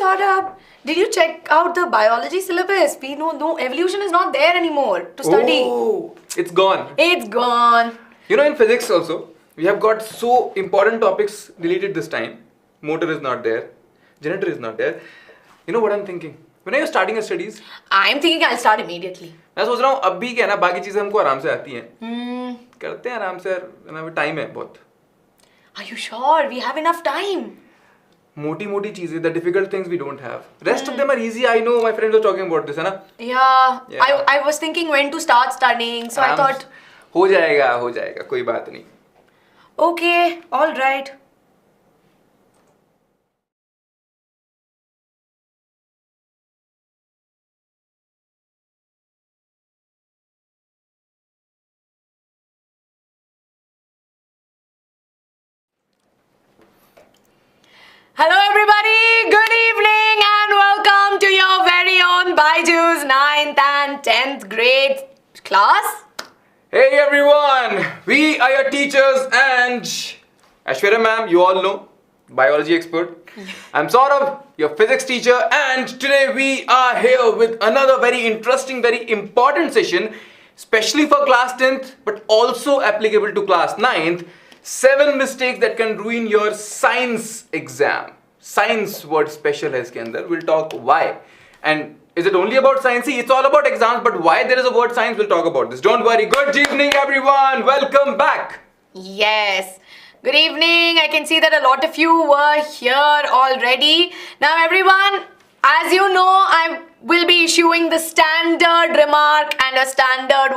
Saurabh, did you check out the biology syllabus? We know no evolution is not there anymore to study. Oh, it's gone. It's gone. You know, in physics also, we have got so important topics deleted this time. Motor is not there. Generator is not there. You know what I'm thinking? When are you starting your studies? I'm thinking I'll start immediately. मैं सोच रहा हूँ अभी क्या है ना बाकी चीजें हमको आराम से आती हैं करते हैं आराम से यार टाइम है बहुत. Are you sure? We have enough time. मोटी चीजें the difficult things we don't have. Rest of them are easy. I know my friends were talking about this है ना. Yeah. I was thinking when to start studying, so I thought हो जाएगा कोई बात नहीं. Okay, all right. Hello everybody, good evening and welcome to your very own BYJU'S 9th and 10th grade class. Hey everyone, we are your teachers and Aishwarya ma'am, you all know, biology expert. I'm Saurabh, your physics teacher, and today we are here with another very interesting, very important session, especially for class 10th but also applicable to class 9th. 7 mistakes that can ruin your science exam. Science word special है इसके अंदर. We'll talk why. And is it only about science? It's all about exams, but why there is a word science, we'll talk about this. Don't worry. Good evening everyone. Welcome back. Yes. Good evening. I can see that a lot of you were here already. Now everyone, as you know, I will be issuing the standard remark and a standard,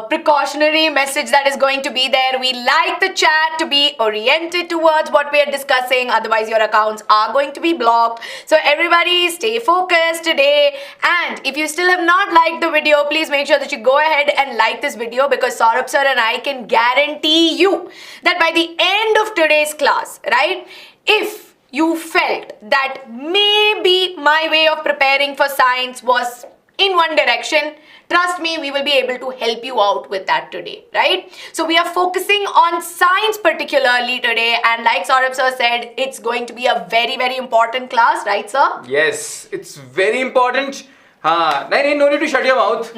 precautionary message that is going to be there. We like the chat to be oriented towards what we are discussing, otherwise your accounts are going to be blocked. So everybody stay focused today, and if you still have not liked the video, please make sure that you go ahead and like this video, because Saurabh sir and I can guarantee you that by the end of today's class, right, if you felt that maybe my way of preparing for science was in one direction, trust me, we will be able to help you out with that today, right? So we are focusing on science particularly today, and like Saurabh sir said, it's going to be a very, very important class, right sir? Yes, it's very important. No need to shut your mouth.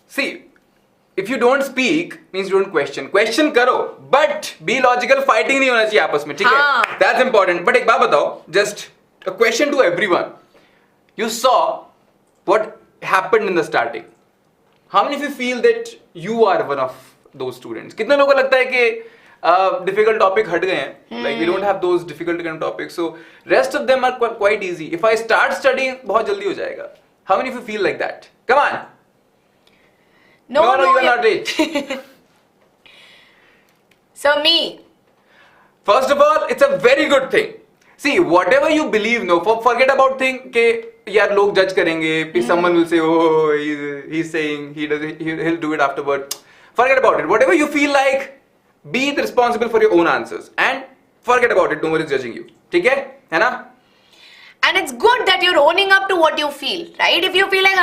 See, if you don't speak, means you don't question. Question करो, but be logical. Fighting नहीं होना चाहिए आपस में, ठीक है? That's important. But एक बात बताओ, just a question to everyone. You saw what happened in the starting. How many of you feel that you are one of those students? कितने लोगों को लगता है कि difficult topic हट गए हैं? Like we don't have those difficult kind of topics. So rest of them are quite easy. If I start studying, बहुत जल्दी हो जाएगा. How many of you feel like that? Come on. No, you are not rich. So me. First of all, it's a very good thing. See, whatever you believe, no, forget about thing कि यार लोग judge करेंगे. Someone will say, oh, he's saying he'll do it afterward. Forget about it. Whatever you feel like, be responsible for your own answers and forget about it. No one is judging you. ठीक है ना? And it's good that you're owning up to what you feel, right? If you feel like,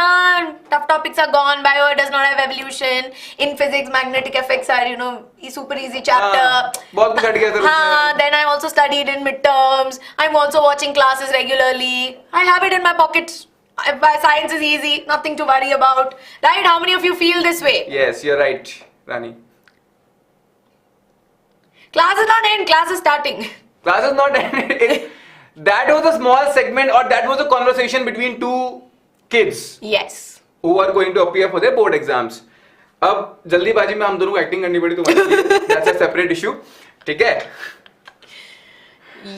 tough topics are gone, bio does not have evolution, in physics, magnetic effects are, a super easy chapter. Then I also studied in midterms. I'm also watching classes regularly. I have it in my pocket. My science is easy, nothing to worry about, right? How many of you feel this way? Yes, you're right, Rani. Class is not end, class is starting. Class is not end. That was a small segment, or that was a conversation between two kids. Yes. Who are going to appear for their board exams. अब जल्दीबाजी में हम दोनों को acting करनी पड़ी तो that's a separate issue. ठीक है?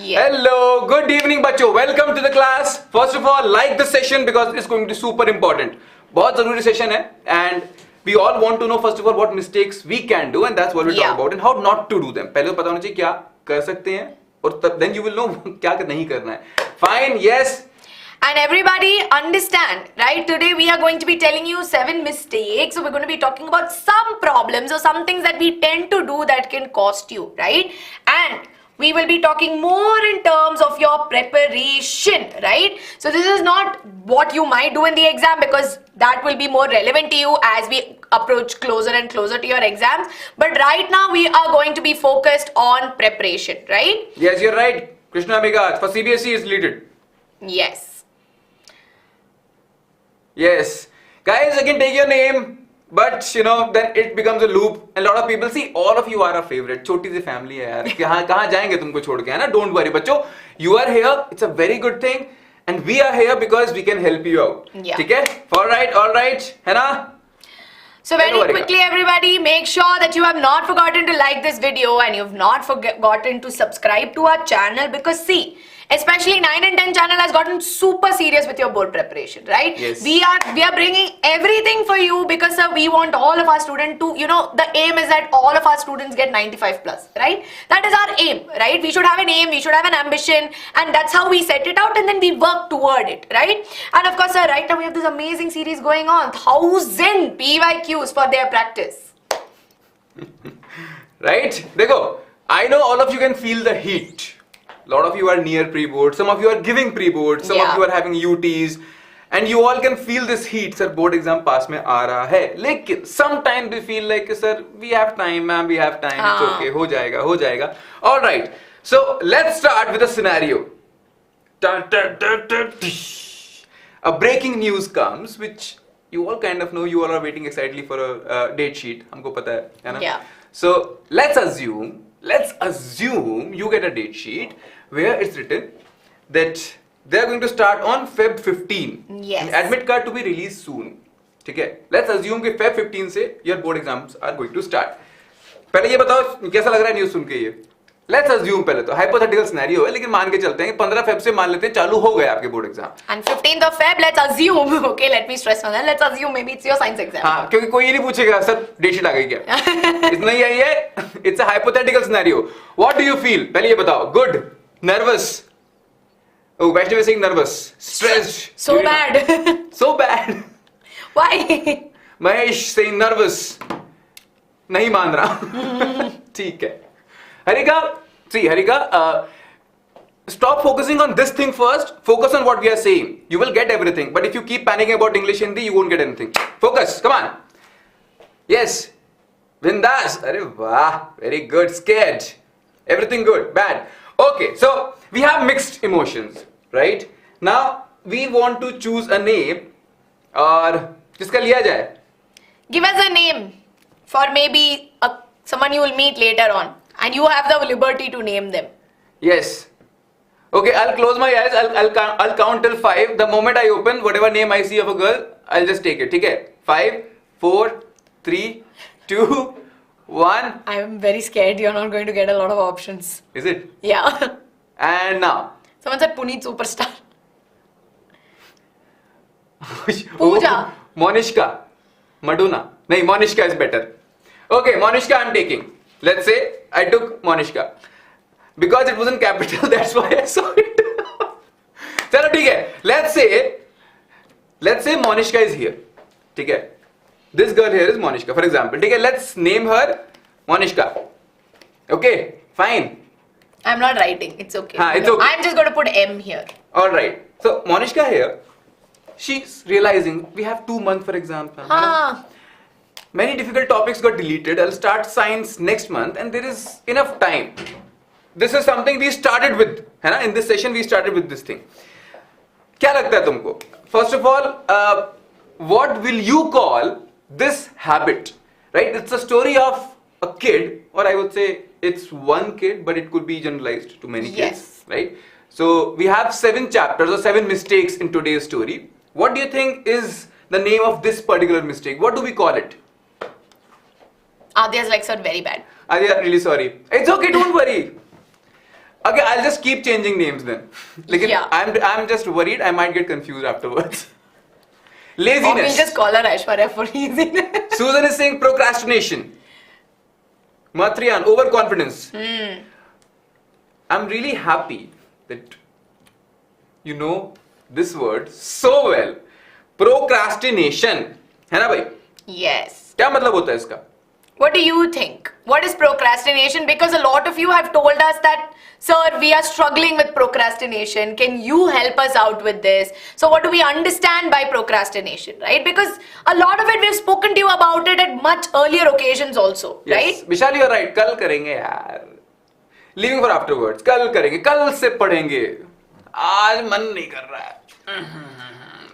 Yeah. Hello, good evening बच्चों. Welcome to the class. First of all, like the session because it's going to be super important. बहुत जरूरी session है, and we all want to know first of all what mistakes we can do, and that's what we'll talk about, and how not to do them. पहले तो पता होना चाहिए क्या कर सकते हैं. Then you will know क्या नहीं करना है. Fine, yes. And everybody understand, right? Today we are going to be telling you 7 mistakes. So we're going to be talking about some problems or some things that we tend to do that can cost you, right? And we will be talking more in terms of your preparation, right? So this is not what you might do in the exam, because that will be more relevant to you as we approach closer and closer to your exams. But right now we are going to be focused on preparation, right? Yes, you're right. Krishna Megha, for CBSE is deleted. Yes. Yes. Guys, I can take your name, but you know, then it becomes a loop. And a lot of people see, all of you are our favorite. छोटी सी family है यार. कहाँ जाएंगे तुमको छोड़ के, है ना? Don't worry, बच्चों. You are here. It's a very good thing, and we are here because we can help you out. Yeah. ठीक है? All right, है ना? So very quickly everybody, make sure that you have not forgotten to like this video and you've not forgotten to subscribe to our channel, because see, especially 9 and 10 channel has gotten super serious with your board preparation, right? Yes. We are bringing everything for you because we want all of our students to, you know, the aim is that all of our students get 95 plus, right? That is our aim, right? We should have an aim, we should have an ambition, and that's how we set it out and then we work toward it, right? And of course, sir, right now we have this amazing series going on, 1000 PYQs for their practice. Right? Dekho, I know all of you can feel the heat. A lot of you are near pre-board, some of you are giving pre-board, some of you are having UTs, and you all can feel this heat. Sir, board exam pass mein aa raha hai. Lekin sometimes we feel like, sir, we have time, ma'am, we have time. It's okay, ho jayega. All right. So let's start with a scenario. A breaking news comes, which you all kind of know. You all are waiting excitedly for a date sheet. Humko pata hai na? Yeah. So let's assume you get a date sheet where it's written that they are going to start on Feb 15. Yes. Admit card to be released soon. ठीक है? Let's assume कि Feb 15 से your board exams are going to start. पहले ये बताओ कैसा लग रहा है न्यूज़ सुन के ये? Let's assume पहले तो hypothetical scenario है, लेकिन मान के चलते हैं कि 15 Feb से मान लेते हैं चालू हो गए आपके board exam. And 15th of Feb, let's assume. Okay, let me stress on that. Let's assume maybe it's your science exam. हाँ, क्योंकि कोई ये नहीं पूछेगा सर डेट शीट आ गई क्या? इतना ही है. It's a hypothetical scenario. What do you feel? पहले ये बताओ. Good, nervous. Oh, Vaishnavi is saying nervous, stressed. So bad. So bad. Why? Mahesh saying nervous. नहीं मान रहा. ठीक है. Harika, stop focusing on this thing first. Focus on what we are saying. You will get everything. But if you keep panicking about English, Hindi, you won't get anything. Focus. Come on. Yes. Bindas. Arey wah. Very good. Scared. Everything good. Bad. Okay. So we have mixed emotions, right? Now we want to choose a name. और किसका लिया जाए? Give us a name for maybe someone you will meet later on. And you have the liberty to name them. Yes. Okay, I'll close my eyes. I'll count till 5. The moment I open, whatever name I see of a girl, I'll just take it. Okay? 5, 4, 3, 2, 1. I am very scared you're not going to get a lot of options. Is it? Yeah. And now. Someone said Puneet Superstar. Pooja. Monishka. Maduna. No, Monishka is better. Okay, Monishka I'm taking. Let's say I took Monishka. Because it was in capital, that's why I saw it. Chalo, ठीक है. Let's say Monishka is here. ठीक है. This girl here is Monishka, for example. ठीक है. Let's name her Monishka. Okay, fine. I'm not writing. It's okay. It's okay. I'm just going to put M here. All right. So Monishka here, she's realizing we have 2 months for exam. Many difficult topics got deleted. I'll start science next month and there is enough time. This is something we started with. है ना? In this session we started with this thing. क्या लगता है तुमको? First of all, what will you call this habit? Right? It's a story of a kid, or I would say it's one kid, but it could be generalized to many kids. Right? So we have 7 chapters or 7 mistakes in today's story. What do you think is the name of this particular mistake? What do we call it? Adya's like, sir, very bad. Adya, really sorry. It's okay, don't worry. Okay, I'll just keep changing names then. Like, I'm just worried I might get confused afterwards. Laziness. Or we'll just call her Aishwarya for easiness. Susan is saying procrastination. Matriyan, overconfidence. I'm really happy that you know this word so well. Procrastination. है ना भाई? Yes. क्या मतलब होता है इसका? What do you think? What is procrastination? Because a lot of you have told us that, sir, we are struggling with procrastination. Can you help us out with this? So what do we understand by procrastination, right? Because a lot of it, we've spoken to you about it at much earlier occasions also, right? Yes. Vishal, you're right. कल करेंगे यार. Leaving for afterwards. कल करेंगे. कल से पढ़ेंगे. आज मन नहीं कर रहा है.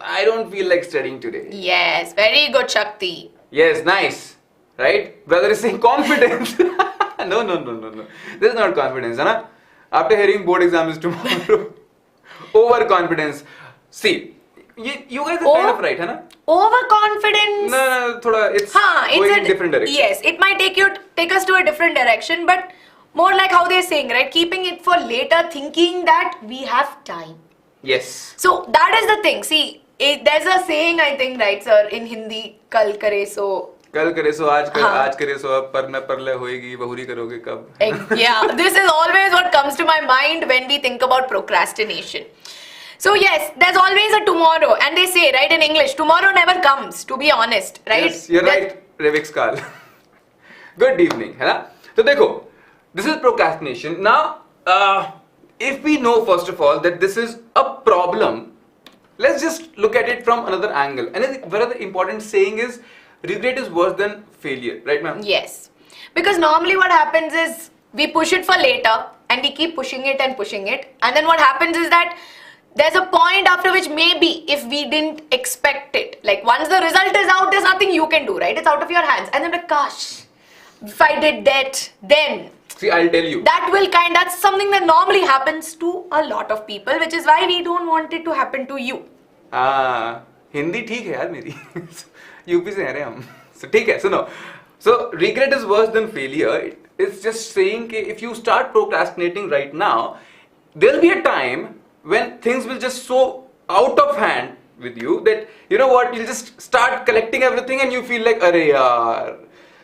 I don't feel like studying today. Yes, very good, Shakti. Yes, nice. Right? Brother is saying confidence. No. This is not confidence, है ना? After hearing board exam is tomorrow. Overconfidence. See, you guys are kind of right, है ना? Overconfidence. No, thoda it's going in different direction. Yes, it might take us to a different direction, but more like how they're saying, right? Keeping it for later, thinking that we have time. Yes. So that is the thing. See, there's a saying, I think, right, sir, in Hindi, kal kare so. कल करे सो आज करे सो अब पर न परले होएगी बहुरी करोगे कब. Yeah, this is always what comes to my mind when we think about procrastination. So yes, there's always a tomorrow, and they say, right, in English, tomorrow never comes, to be honest, right? Yes, you're right, Revix Kal. Good evening, है ना? तो देखो, this is procrastination. Now, if we know first of all that this is a problem, let's just look at it from another angle. And one of the important saying is, regret is worse than failure, right, ma'am? Yes, because normally what happens is we push it for later, and we keep pushing it, and then what happens is that there's a point after which maybe if we didn't expect it, like once the result is out, there's nothing you can do, right? It's out of your hands, and then like, gosh, if I did that, then. See, I'll tell you. That's something that normally happens to a lot of people, which is why we don't want it to happen to you. Hindi ठीक है यार मेरी. UP से हैं हम. So ठीक है, सुनो. So regret is worse than failure. It's just saying that if you start procrastinating right now, there'll be a time when things will just so out of hand with you that you know what, you'll just start collecting everything and you feel like, arey yaar,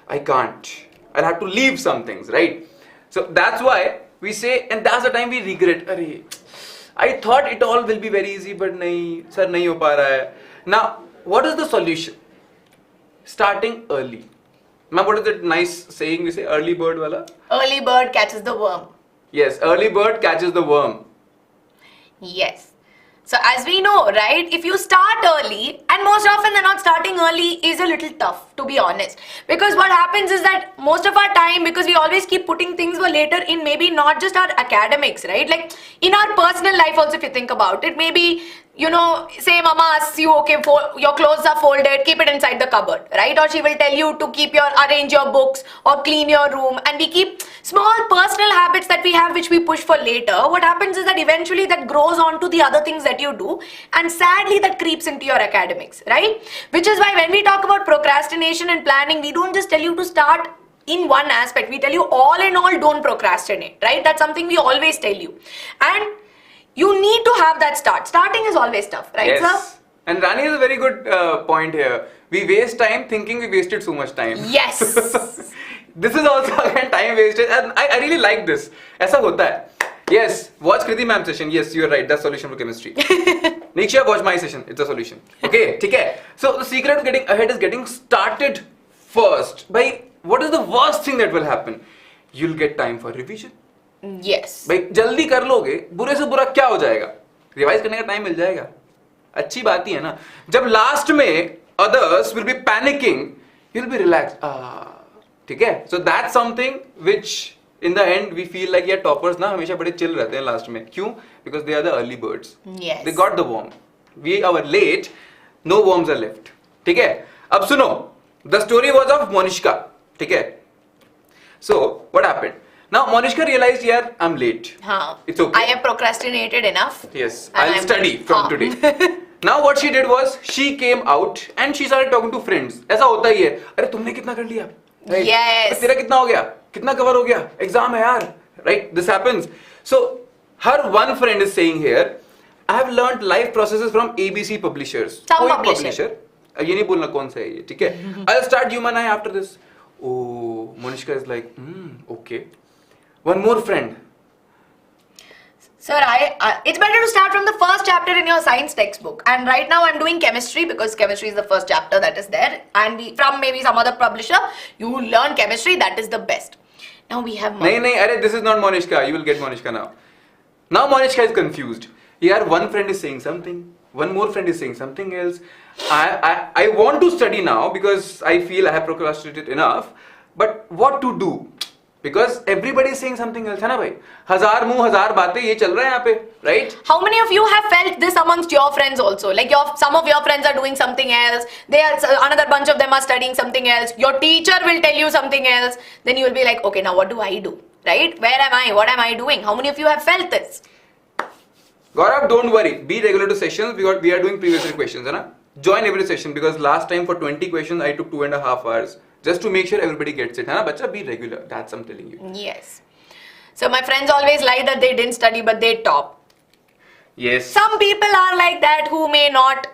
I can't. I'll have to leave some things, right? So that's why we say, and that's the time we regret. Arey, I thought it all will be very easy, but nahi, sir, nahi ho pa raha hai. Now, what is the solution? Starting early. Ma'am, what is that nice saying we say? Early bird wala? Early bird catches the worm. Yes, early bird catches the worm. Yes. So as we know, right, if you start early, and most often they're not starting early is a little tough, to be honest. Because what happens is that most of our time, because we always keep putting things for later in maybe not just our academics, right? Like in our personal life also, if you think about it, maybe, you know, say mama asks you, okay, your clothes are folded, keep it inside the cupboard, right? Or she will tell you to arrange your books or clean your room, and we keep small personal habits that we have which we push for later. What happens is that eventually that grows on to the other things that you do, and sadly that creeps into your academics, right? Which is why when we talk about procrastination and planning, we don't just tell you to start in one aspect. We tell you all in all, don't procrastinate, right? That's something we always tell you. And you need to have that start. Starting is always tough, right, yes. sir? And Rani has a very good point here. We waste time thinking we wasted so much time. Yes. This is also again time wasted, and I really like this. ऐसा होता है. Yes, watch Kriti ma'am session. Yes, you are right. That's solution for chemistry. Niksha, watch my session. It's a solution. Okay, ठीक है. So the secret of getting ahead is getting started first. By what is the worst thing that will happen? You'll get time for revision. Yes. भाई जल्दी कर लोगे, बुरे से बुरा क्या हो जाएगा? रिवाइज करने का टाइम मिल जाएगा. अच्छी बात ही है ना. जब लास्ट में others will be panicking, you'll be relaxed. ठीक है? So that's something which in the end we feel like yeah, toppers ना हमेशा बड़े chill रहते हैं लास्ट में. क्यों? Because they are the early birds. Yes. They got the worm. We are late, no worms are left. ठीक है? अब सुनो. The story was of Monishka. ठीक है? So what happened? Now Monishka realized, yeah, I'm late. It's okay. I have procrastinated enough. Yes, I'll study from today. Now what she did was, she came out and she started talking to friends. ऐसा होता ही है. अरे तुमने कितना कर लिया? Right? Yes. तेरा कितना हो गया? कितना कवर हो गया? Exam है यार. Right? This happens. So her one friend is saying here, I have learned life processes from ABC publishers. Some कोई publisher. ये नहीं बोलना कौन सा है ये, ठीक है? I'll start Human Eye after this. Oh, Monishka is like, okay. One more friend. Sir, it's better to start from the first chapter in your science textbook. And right now I'm doing chemistry because chemistry is the first chapter that is there. And from maybe some other publisher, you learn chemistry, that is the best. Now we have... No, this is not Monishka. You will get Monishka now. Now Monishka is confused. Here one friend is saying something. One more friend is saying something else. I want to study now because I feel I have procrastinated enough. But what to do? Because everybody is saying something else, है ना भाई? हजार मुंह हजार बातें ये चल रहा है यहाँ पे, right? How many of you have felt this amongst your friends also? Like some of your friends are doing something else. Another bunch of them are studying something else. Your teacher will tell you something else. Then you will be like, okay, now what do I do? Right? Where am I? What am I doing? How many of you have felt this? Gaurav, don't worry. Be regular to sessions. We are doing previous year questions, है ना? Join every session because last time for 20 questions I took 2.5 hours. Just to make sure everybody gets it. है ना बच्चा? Be regular. That's I'm telling you. Yes. So my friends always lie that they didn't study but they top. Yes. Some people are like that who may not,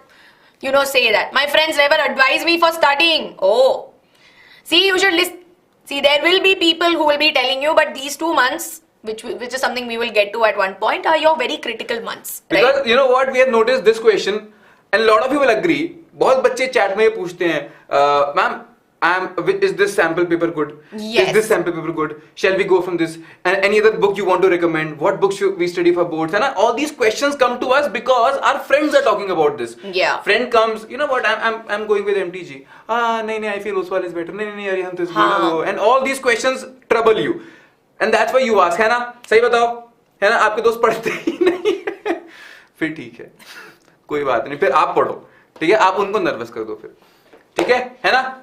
say that. My friends never advise me for studying. Oh. See, you should listen. See, there will be people who will be telling you, but these 2 months, which is something we will get to at one point, are your very critical months. Right? Because you know what? We have noticed this question and a lot of you will agree. बहुत बच्चे chat में ये पूछते हैं, ma'am, is this sample paper good? Yes. Is this sample paper good? Shall we go from this? And any other book you want to recommend? What book should we study for boards? And all these questions come to us because our friends are talking about this. Yeah. Friend comes, you know what? I'm going with MTG. नहीं, I feel Oswal is better. नहीं, यार हम तो इसमें and all these questions trouble you, and that's why you ask, है ना? सही बताओ, है ना? आपके दोस्त पढ़ते ही नहीं है. फिर ठीक है, कोई बात नहीं. फिर आप पढ़ो, ठीक है? आप उनको नर्वस कर दो फिर, ठीक है ना?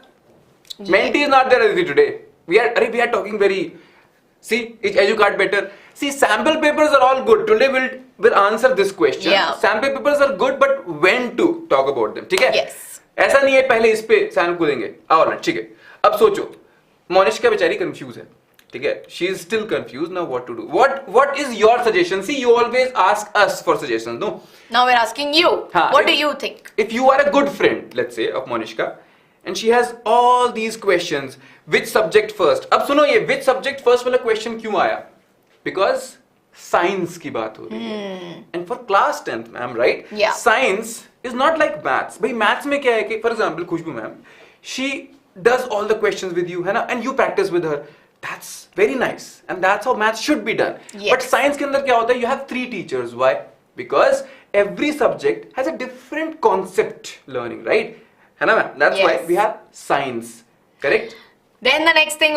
Mentee is not there today. We are talking very. See, is educate better. See, sample papers are all good. Today we'll answer this question. Yeah. Sample papers are good, but when to talk about them? ठीक है? Yes. ऐसा नहीं है पहले इस पे San को देंगे. Alright, ठीक है. अब सोचो, मोनिशा बेचारी कंफ्यूज है. ठीक है? She is still confused now. What to do? What is your suggestion? See, you always ask us for suggestions, no? Now we're asking you. What do you think? If you are a good friend, let's say, of Monisha, and she has all these questions, which subject first? अब सुनो ये which subject first वाला question क्यों आया? Because science की बात हो रही है. And for class 10th, ma'am, right? Yeah. Science is not like maths. भाई maths में क्या है कि, for example, Khushboo ma'am, she does all the questions with you, है ना? And you practice with her. That's very nice. And that's how maths should be done. Yes. But science के अंदर क्या होता है? You have 3 teachers. Why? Because every subject has a different concept learning, right? That's Yes. why we have science, correct? Then the next thing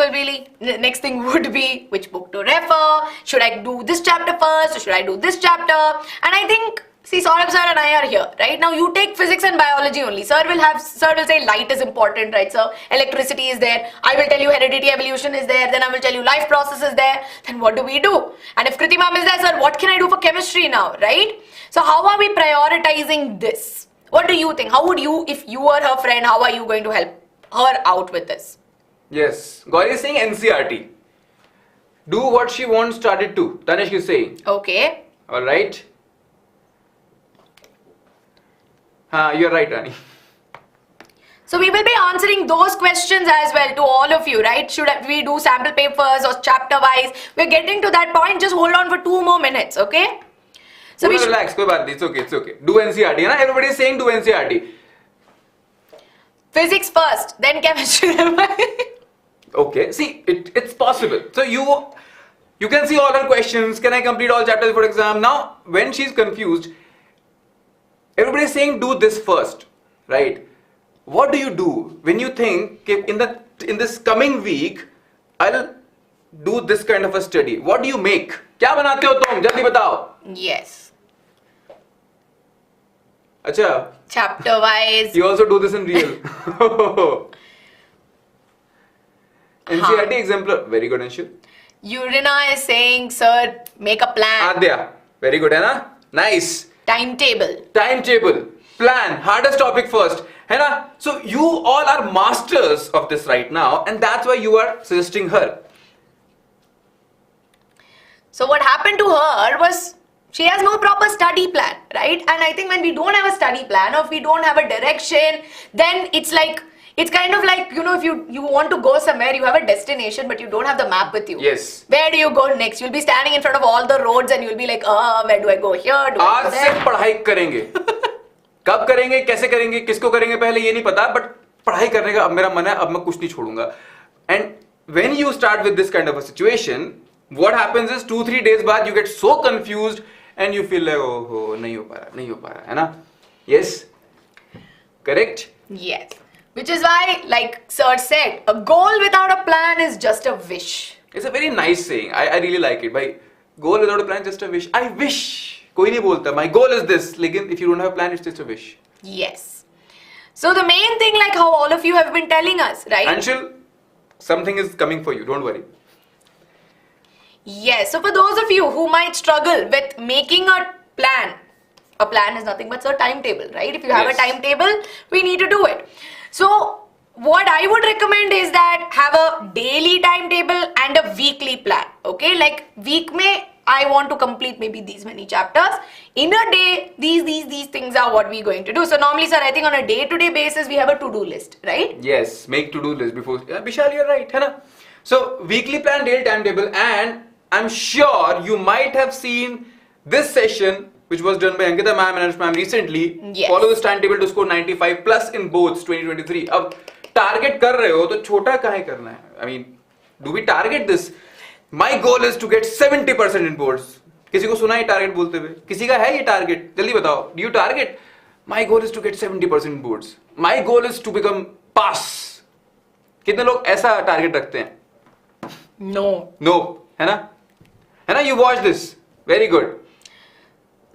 would be which book to refer. Should I do this chapter first or should I do this chapter? And I think, see, Saurabh sir and I are here, right? Now you take physics and biology only. Sir will say light is important, right, sir? Electricity is there. I will tell you heredity evolution is there. Then I will tell you life process is there. Then what do we do? And if Kriti ma'am is there, sir, what can I do for chemistry now, right? So how are we prioritizing this? What do you think? How would you, if you were her friend, how are you going to help her out with this? Yes, Gauri is saying NCRT. Do what she wants started to. Tanishk is saying. Okay. All right. You're right, Rani. So we will be answering those questions as well to all of you, right? Should we do sample papers or chapter wise? We're getting to that point. Just hold on for 2 more minutes, okay? So we relax, कोई बात नहीं. It's okay. Do NCRT, है ना? Everybody is saying do NCRT. Physics first, then chemistry. Okay, see, it's possible. So you can see all her questions. Can I complete all chapters for exam? Now, when she's confused, everybody is saying do this first, right? What do you do when you think in this coming week I'll do this kind of a study? What do you make? क्या बनाते हो तुम? जल्दी बताओ. Yes. अच्छा. Chapter wise. You also do this in real. NCRT Exemplar. Very good, Anshu. Urina is saying, sir, make a plan. Adya. Very good, है ना? Nice. Timetable. Plan. Hardest topic first. है ना? So you all are masters of this right now, and that's why you are suggesting her. So what happened to her was she has no proper study plan, right? And I think when we don't have a study plan or if we don't have a direction, then it's kind of like, if you want to go somewhere, you have a destination, but you don't have the map with you. Yes. Where do you go next? You'll be standing in front of all the roads and you'll be like, where do I go here? Do I go आज से there? पढ़ाई करेंगे. कब करेंगे, कैसे करेंगे, किसको करेंगे पहले ये नहीं पता, but पढ़ाई करने का अब मेरा मन है, अब मैं कुछ नहीं छोड़ूंगा. And when you start with this kind of a situation, what happens is 2-3 days बाद you get so confused and you feel like, oh, नहीं हो पा रहा, है ना? Yes? Correct? Yes. Which is why, like Sir said, a goal without a plan is just a wish. It's a very nice saying. I really like it. भाई goal without a plan just a wish. I wish. कोई नहीं बोलता my goal is this. लेकिन if you don't have a plan, it's just a wish. Yes. So the main thing, like how all of you have been telling us, right? Anshul, something is coming for you. Don't worry. Yes. So for those of you who might struggle with making a plan is nothing but a timetable, right? If you have Yes. a timetable, we need to do it. So what I would recommend is that have a daily timetable and a weekly plan. Okay, like week mein I want to complete maybe these many chapters. In a day, these things are what we're going to do. So normally, sir, I think on a day-to-day basis we have a to-do list, right? Yes, make to-do list before. Yeah, Vishal, you're right, है ना? So weekly plan, daily timetable, and I'm sure you might have seen this session which was done by Ankita ma'am and Anush ma'am recently. Yes. Follow this timetable to score 95 plus in both 2023. अब target कर रहे हो तो छोटा काहे करना है? I mean, do we target this? My goal is to get 70% in boards. किसी को सुना है टारगेट बोलते हुए? किसी का है ये टारगेट? जल्दी बताओ. Do you target? My goal is to get 70% in boards. My goal is to become pass. कितने लोग ऐसा टारगेट रखते हैं? No. No, है ना? है ना? You watch this. Very good.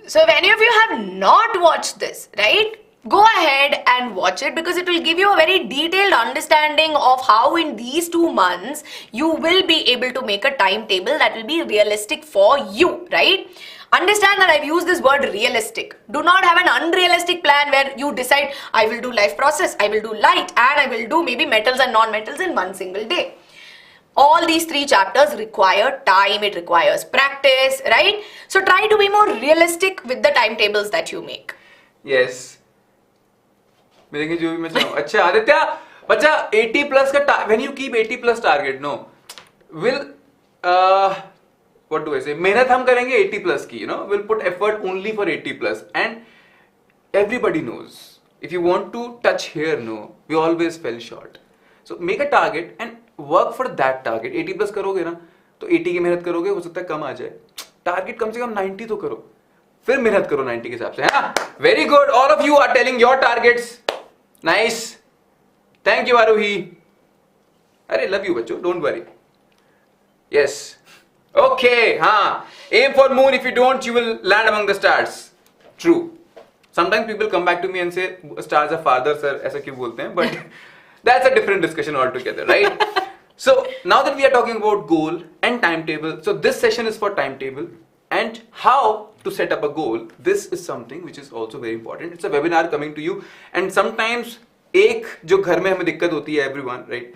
So if any of you have not watched this, right, go ahead and watch it because it will give you a very detailed understanding of how in these 2 months you will be able to make a timetable that will be realistic for you, right? Understand that I've used this word realistic. Do not have an unrealistic plan where you decide I will do life process, I will do light, and I will do maybe metals and non-metals in one single day. All these 3 chapters require time, it requires practice, right? So try to be more realistic with the timetables that you make. Yes. मेरे जो भी मैं चाहूँ. अच्छा आदित्य, बच्चा 80 plus का when you keep 80 plus target, no, will what do I say? मेहनत हम करेंगे 80 plus की, you know, we'll put effort only for 80 plus, and everybody knows if you want to touch here, no, we always fell short. So make a target and work for that target. 80 plus करोगे ना तो 80 की मेहनत करोगे, हो सकता है कम आ जाए. टारगेट कम से कम 90 तो करो, फिर मेहनत करो 90 के हिसाब से, है ना? Very good. All of you are telling your targets. Nice. Thank you, Aruhi. अरे love you बच्चों. Don't worry. Yes. Okay. हाँ. Aim for moon. If you don't, you will land among the stars. True. Sometimes people come back to me and say stars are farther, sir. ऐसा क्यों बोलते हैं? But that's a different discussion altogether, right? So now that we are talking about goal and timetable, so this session is for timetable and how to set up a goal. This is something which is also very important. It's a webinar coming to you, and sometimes एक जो घर में हमें दिक्कत होती है, everyone, right?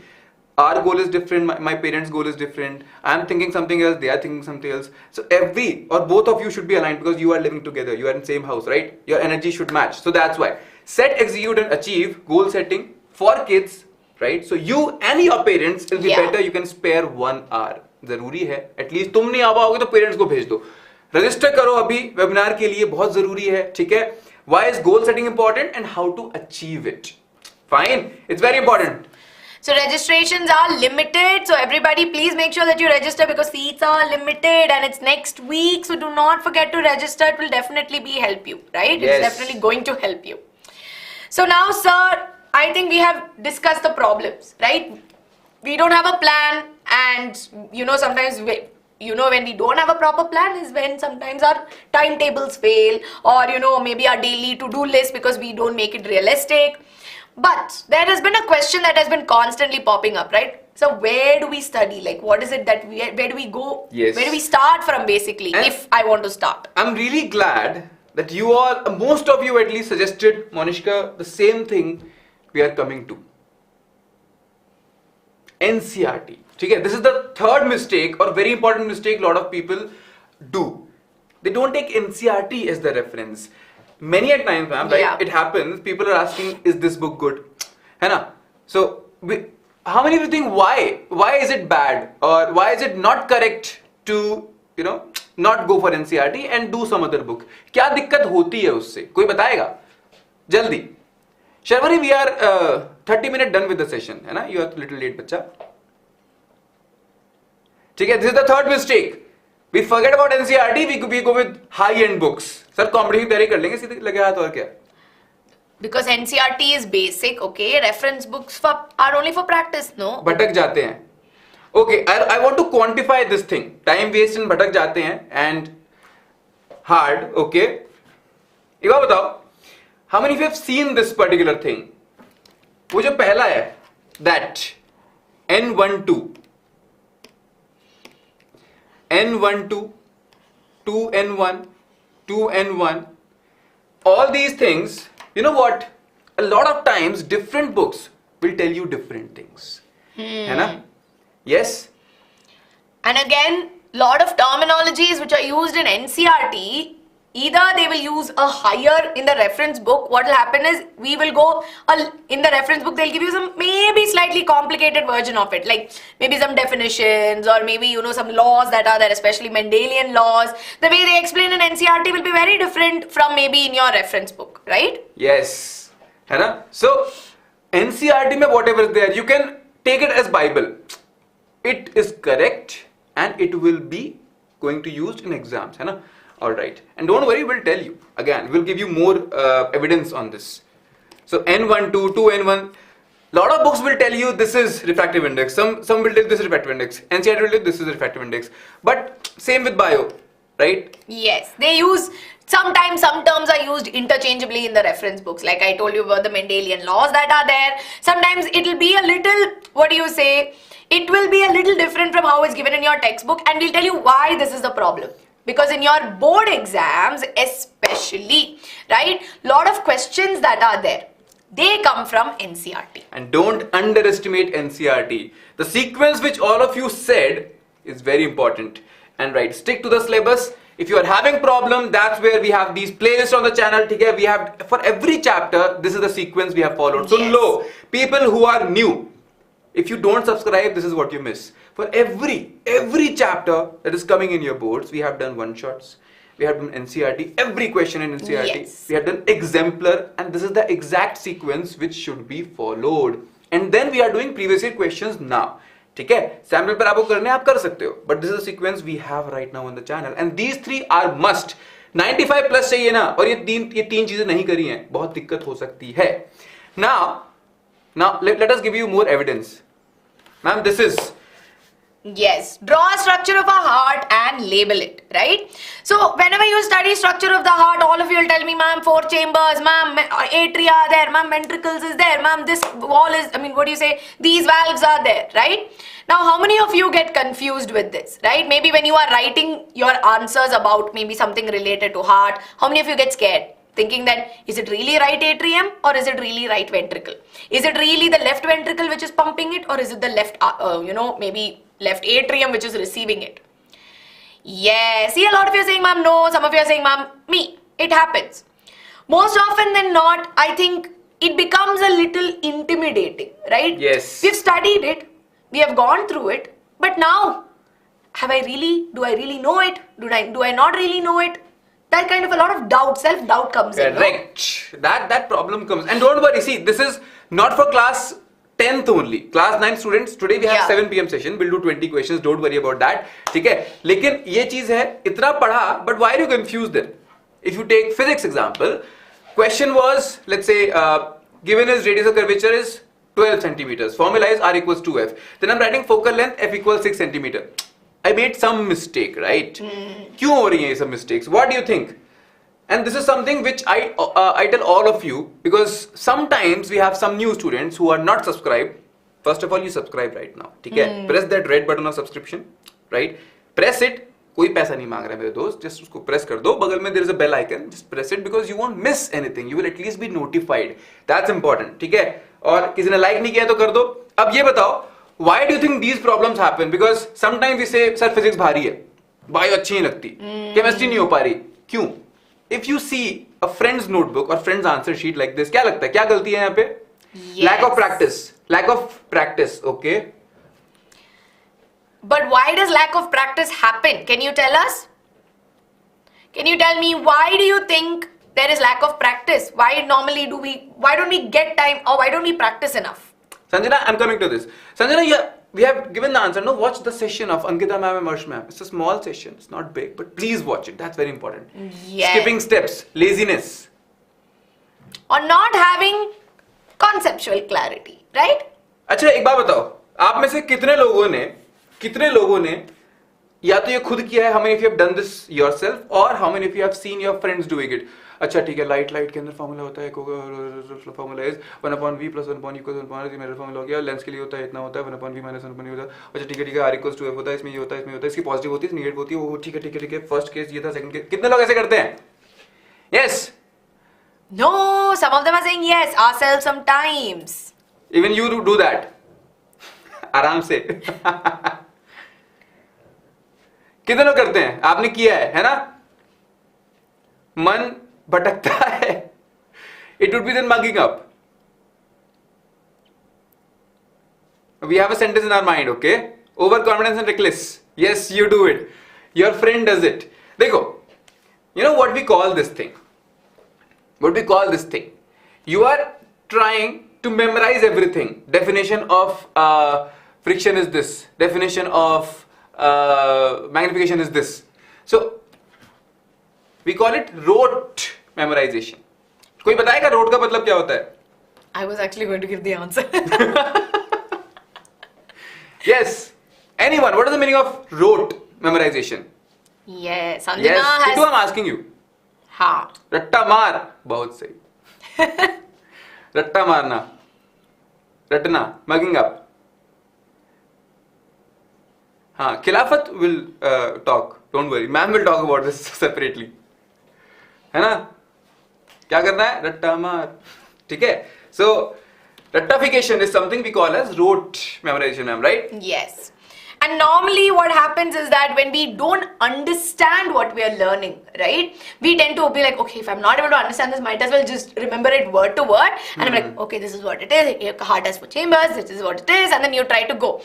Our goal is different. My parents' goal is different. I'm thinking something else. They are thinking something else. So every or both of you should be aligned because you are living together. You are in the same house, right? Your energy should match. So that's why set, execute, and achieve goal setting for kids. Right, so you and your parents will be better. You can spare 1 hour. जरूरी है. At least तुम नहीं आ पाओगे तो parents को भेज दो. Register करो अभी वेबिनार के लिए, बहुत जरूरी है. ठीक है? Why is goal setting important and how to achieve it? Fine, it's very important. So registrations are limited. So everybody, please make sure that you register because seats are limited and it's next week. So do not forget to register. It will definitely help you, right? Yes. It's definitely going to help you. So now, sir, I think we have discussed the problems, right? We don't have a plan, and sometimes when we don't have a proper plan is when sometimes our timetables fail, or maybe our daily to-do list because we don't make it realistic. But there has been a question that has been constantly popping up, right? So where do we study? Like, what is it that where do we go? Yes. Where do we start from basically, and if I want to start? I'm really glad that you all, most of you at least, suggested, Monishka, the same thing we are coming to. NCRT. Okay, this is the third mistake or very important mistake a lot of people do. They don't take NCRT as the reference. Many a times, ma'am, right, it happens, people are asking, is this book good? है ना? So, how many of you think why? Why is it bad? Or why is it not correct to, not go for NCRT and do some other book? क्या दिक्कत होती है उससे? कोई बताएगा? जल्दी. Sharvari, we are 30 minutes done with the session. है ना? You are a little late, बच्चा. ठीक है, this is the third mistake. We forget about NCRT, we go with high-end books. Sir, competition तैयारी कर लेंगे सीधे लगे हाथ और क्या? Because NCRT is basic, okay? Reference books are only for practice, no? भटक जाते हैं. Okay, I want to quantify this thing. Time waste and भटक जाते हैं and hard. Okay. एक बार बताओ, how many of you have seen this particular thing? वो जो पहला है, that N12, N12, 2N1, 2N1, all these things, you know what? A lot of times different books will tell you different things. है ना? Yes. And again, lot of terminologies which are used in NCRT, either they will use a higher in the reference book. What will happen is we will go in the reference book, they'll give you some maybe slightly complicated version of it, like maybe some definitions or maybe some laws that are there, especially Mendelian laws. The way they explain in NCRT will be very different from maybe in your reference book, right? Yes. है ना? So NCRT में whatever is there, you can take it as Bible. It is correct and it will be going to used in exams, है ना? All right. And don't worry, we'll tell you. Again, we'll give you more evidence on this. So N12, 2N1. Lot of books will tell you this is refractive index. Some will tell you this is refractive index. NCRT will tell you this is refractive index. But same with bio, right? Yes. They use, sometimes some terms are used interchangeably in the reference books. Like I told you about the Mendelian laws that are there. Sometimes it will be a little, what do you say? It will be a little different from how it's given in your textbook, and we'll tell you why this is the problem. Because in your board exams especially, right, lot of questions that are there, they come from NCRT. And don't underestimate NCRT. The sequence which all of you said is very important. And right, stick to the syllabus. If you are having problem, that's where we have these playlists on the channel. Okay? We have, for every chapter, this is the sequence we have followed. So low, people who are new, if you don't subscribe, this is what you miss. For every chapter that is coming in your boards, we have done one-shots, we have done NCRT, every question in NCRT, yes. We have done Exemplar, and this is the exact sequence which should be followed. And then we are doing previous year questions now. ठीक है? Sample पर आपको करने आप कर सकते हो. But this is the sequence we have right now on the channel. And these three are must. 95 plus चाहिए ना, और ये तीन चीजें नहीं करी हैं, बहुत दिक्कत हो सकती है. Now let us give you more evidence. Ma'am, this is. Yes, draw a structure of a heart and label it, right? So whenever you study structure of the heart, all of you will tell me, ma'am, 4 chambers, ma'am, atria are there, ma'am, ventricles is there, ma'am, this wall is, these valves are there, right? Now, how many of you get confused with this, right? Maybe when you are writing your answers about maybe something related to heart, how many of you get scared? Thinking that, is it really right atrium or is it really right ventricle? Is it really the left ventricle which is pumping it, or is it the left, maybe left atrium which is receiving it? Yeah, see, a lot of you are saying, ma'am, no. Some of you are saying, ma'am, me. It happens. Most often than not, I think it becomes a little intimidating, right? Yes. We've studied it. We have gone through it. But now, do I really know it? Do I not really know it? That kind of a lot of doubt, self-doubt comes in. Correct. No? That problem comes. And don't worry, see, this is not for class 10th only. Class 9 students, today we have 7 PM session. We'll do 20 questions. Don't worry about that. ठीक है? लेकिन ये चीज है, इतना पढ़ा, but why are you confused then? If you take physics example, question was, let's say, given his radius of curvature is 12 centimeters. Formula is R equals 2F. Then I'm writing focal length F equals 6 centimeter. I made some mistake, right? क्यों हो रही हैं ये सब mistakes? What do you think? And this is something which I tell all of you, because sometimes we have some new students who are not subscribed. First of all, you subscribe right now. ठीक है? Press that red button of subscription, right? Press it. कोई पैसा नहीं मांग रहा है मेरे दोस्त. Just उसको press कर दो. बगल में there is a bell icon. Just press it because you won't miss anything. You will at least be notified. That's important. ठीक है? और किसी ने like नहीं किया तो कर दो. अब ये बताओ. Why do you think these problems happen? Because sometimes we say, sir, physics भारी है, bio अच्छी नहीं लगती, chemistry नहीं हो पा रही. क्यों? If you see a friend's notebook or friend's answer sheet like this, क्या लगता है? क्या गलती है यहाँ पे? Yes. Lack of practice, okay? But why does lack of practice happen? Can you tell us? Can you tell me why do you think there is lack of practice? Why don't we get time, or why don't we practice enough? Sanjana, I'm coming to this. Sanjana, yeah, we have given the answer. No, watch the session of Ankita ma'am and Marsh ma'am. It's a small session. It's not big, but please watch it. That's very important. Yes. Skipping steps, laziness. Or not having conceptual clarity, right? अच्छा, एक बात बताओ. आप में से कितने लोगों ने कितने लोगों ने या तो ये खुद किया है, how many of you have done this yourself, और how many of you have seen your friends doing it? अच्छा ठीक है, लाइट के अंदर फॉर्मूला होता है, formula is 1/v + 1/u = 1/r, मेरा फॉर्मूला हो गया, लेंस के लिए होता है इतना होता है 1/v - 1/u होता है, अच्छा ठीक है, r = 2f होता है, इसमें ये होता है, इसमें होता है, इसकी पॉजिटिव होती है, नेगेटिव होती है, वो ठीक है, फर्स्ट केस ये था, सेकंड केस, कितने लोग ऐसे करते हैं? Yes, No, some of them are saying yes, ourselves sometimes. Even you do that आराम से कितने लोग करते हैं? आपने किया है ना? मन भटकता है, it would be then mugging up. We have a sentence in our mind, okay? Overconfidence and reckless. Yes, you do it. Your friend does it. देखो, you know what we call this thing? What we call this thing? You are trying to memorize everything. Definition of friction is this. Definition of magnification is this. So we call it rote memorization. कोई बताएगा rote का मतलब क्या होता है? I was actually going to give the answer. Yes. Anyone? What is the meaning of rote memorization? Yes, Sanjana Yes. has. Kitu I'm asking you. हाँ. रट्टा मार. बहुत सही. रट्टा मारना. रटना. Mugging up. हाँ, खिलाफत will talk. Don't worry. Ma'am will talk about this separately. है ना? क्या करना है? रट्टा मार. ठीक है? So, rectification is something we call as rote memorization, ma'am, right? Yes. And normally what happens is that when we don't understand what we are learning, right? We tend to be like, okay, if I'm not able to understand this, might as well just remember it word to word. And I'm like, okay, this is what it is. Your heart has 4 chambers. This is what it is. And then you try to go.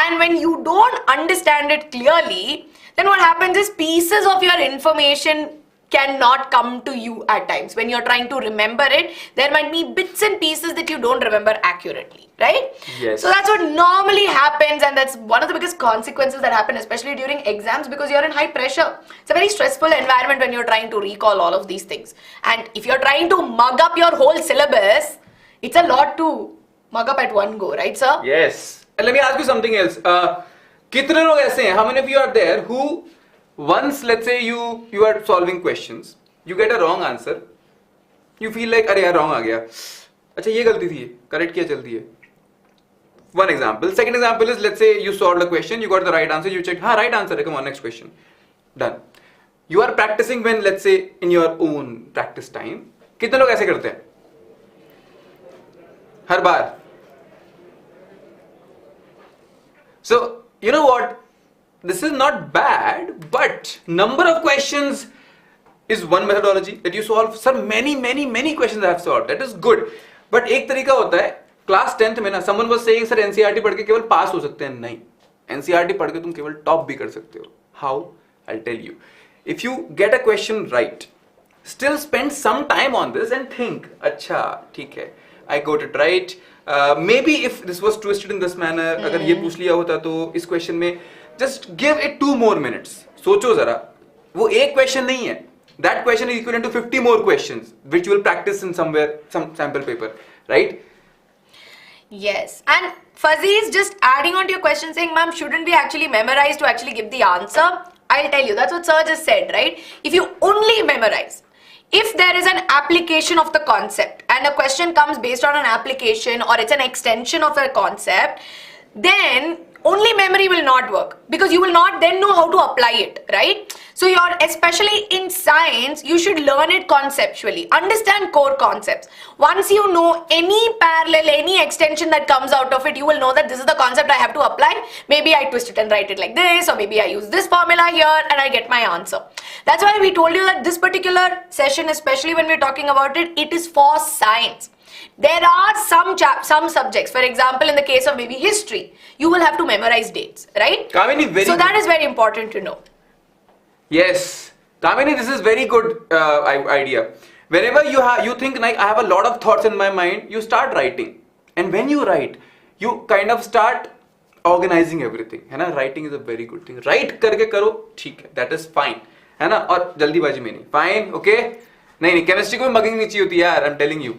And when you don't understand it clearly, then what happens is pieces of your information cannot come to you at times. When you're trying to remember it, there might be bits and pieces that you don't remember accurately, right? Yes. So that's what normally happens, and that's one of the biggest consequences that happen, especially during exams, because you're in high pressure. It's a very stressful environment when you're trying to recall all of these things. And if you're trying to mug up your whole syllabus, it's a lot to mug up at one go, right, sir? Yes. And let me ask you something else. कितने लोग ऐसे हैं? How many of you are there who once, let's say you are solving questions, you get a wrong answer, you feel like अरे यार wrong आ गया, अच्छा ये गलती थी, correct किया जल्दी है. One example. Second example is, let's say you solved a question, you got the right answer, you checked, हाँ right answer है, come on next question, done. You are practicing when, let's say, in your own practice time. कितने लोग ऐसे करते हैं? हर बार. So you know what? This is not bad, but number of questions is one methodology that you solve. Sir, many questions I have solved. That is good. But एक तरीका होता है, class 10th में ना, someone was saying, sir, NCRT पढ़ के केवल पास हो सकते हैं. नहीं, NCRT पढ़ के तुम केवल टॉप भी कर सकते हो. How? I'll tell you. If you get a question right, still spend some time on this and think, अच्छा ठीक है, I got it right. Maybe if this was twisted in this manner, अगर ये पूछ लिया होता तो इस क्वेश्चन में, just give it 2 more minutes. सोचो जरा, वो एक क्वेश्चन नहीं है. That question is equivalent to 50 more questions, which you will practice in somewhere, some sample paper, right? Yes. And Fuzzy is just adding on to your question saying, ma'am, shouldn't we actually memorize to actually give the answer? I'll tell you, that's what sir just said, right? If you only memorize, if there is an application of the concept and a question comes based on an application or it's an extension of a concept, then only memory will not work because you will not then know how to apply it, right? So you're, especially in science, you should learn it conceptually, understand core concepts. Once you know any parallel, any extension that comes out of it, you will know that this is the concept I have to apply. Maybe I twist it and write it like this, or maybe I use this formula here and I get my answer. That's why we told you that this particular session, especially when we're talking about it, it is for science. There are some subjects, for example, in the case of maybe history, you will have to memorize dates, right? Kamini, so that is very important to know. Yes, Kamini, this is very good idea. Whenever you think like I have a lot of thoughts in my mind, you start writing, and when you write, you kind of start organizing everything. है ना? Writing is a very good thing. Write करके करो, ठीक है, that is fine. है ना? और जल्दीबाजी में नहीं. Fine, okay? नहीं, chemistry को भी mugging नहीं चाहिए होती यार. I'm telling you.